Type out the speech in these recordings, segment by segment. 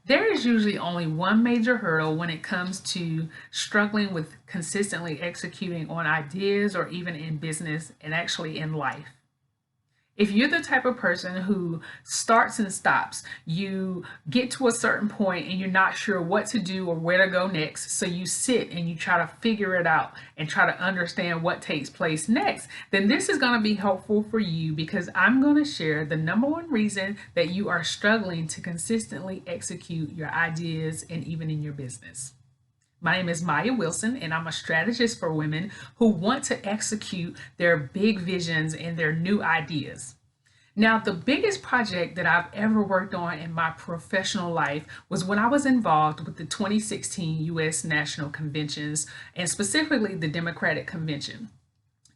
There is usually only one major hurdle when it comes to struggling with consistently executing on ideas or even in business and actually in life. If you're the type of person who starts and stops, you get to a certain point and you're not sure what to do or where to go next, so you sit and you try to figure it out and try to understand what takes place next, then this is going to be helpful for you because I'm going to share the number one reason that you are struggling to consistently execute your ideas and even in your business. My name is Maya Wilson, and I'm a strategist for women who want to execute their big visions and their new ideas. Now, the biggest project that I've ever worked on in my professional life was when I was involved with the 2016 US National Conventions and specifically the Democratic Convention.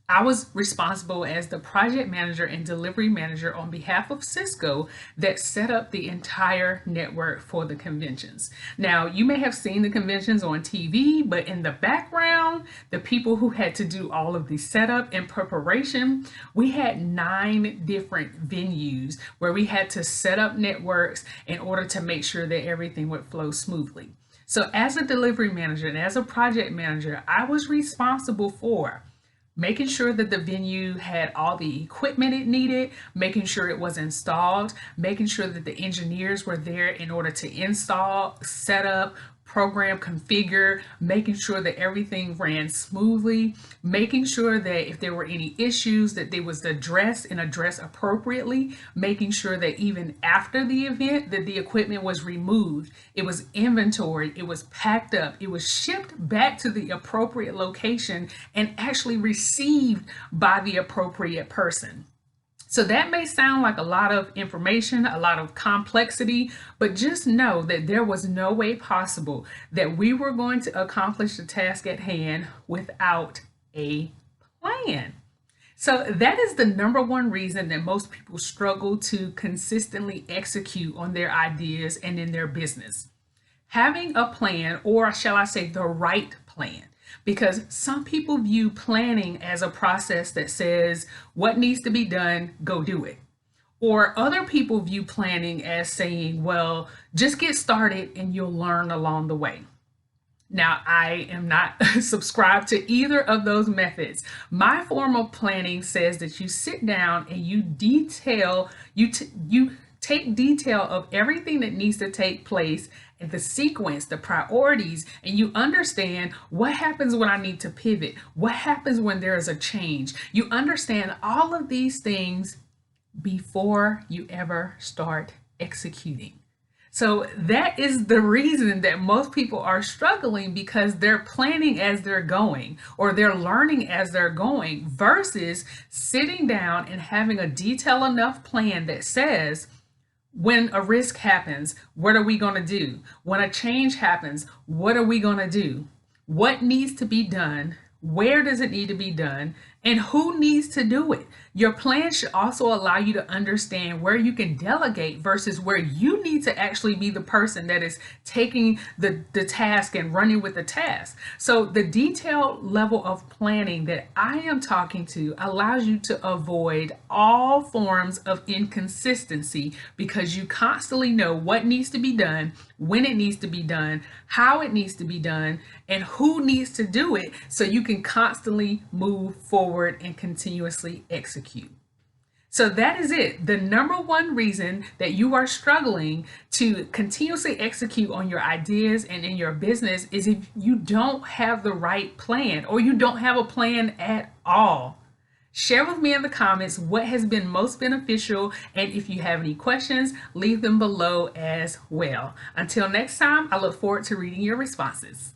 I was responsible as the project manager and delivery manager on behalf of Cisco that set up the entire network for the conventions. Now, you may have seen the conventions on TV, but in the background, the people who had to do all of the setup and preparation, we had 9 different venues where we had to set up networks in order to make sure that everything would flow smoothly. So, as a delivery manager and as a project manager, I was responsible for making sure that the venue had all the equipment it needed, making sure it was installed, making sure that the engineers were there in order to install, set up, program, configure, making sure that everything ran smoothly, making sure that if there were any issues that they was addressed and addressed appropriately, making sure that even after the event that the equipment was removed, it was inventoried, it was packed up, it was shipped back to the appropriate location and actually received by the appropriate person. So that may sound like a lot of information, a lot of complexity, but just know that there was no way possible that we were going to accomplish the task at hand without a plan. So that is the number one reason that most people struggle to consistently execute on their ideas and in their business. Having a plan, or shall I say the right plan, because some people view planning as a process that says what needs to be done, go do it. Or other people view planning as saying, well, just get started and you'll learn along the way. Now, I am not subscribed to either of those methods. My form of planning says that you sit down and you take detail of everything that needs to take place and the sequence, the priorities, and you understand what happens when I need to pivot, what happens when there is a change. You understand all of these things before you ever start executing. So that is the reason that most people are struggling, because they're planning as they're going or they're learning as they're going versus sitting down and having a detailed enough plan that says, when a risk happens, what are we going to do? When a change happens, what are we going to do? What needs to be done? Where does it need to be done? And who needs to do it? Your plan should also allow you to understand where you can delegate versus where you need to actually be the person that is taking the task and running with the task. So the detailed level of planning that I am talking to allows you to avoid all forms of inconsistency, because you constantly know what needs to be done, when it needs to be done, how it needs to be done, and who needs to do it, so you can constantly move forward and continuously execute. So that is it. The number one reason that you are struggling to continuously execute on your ideas and in your business is if you don't have the right plan, or you don't have a plan at all. Share with me in the comments what has been most beneficial, and if you have any questions, leave them below as well. Until next time, I look forward to reading your responses.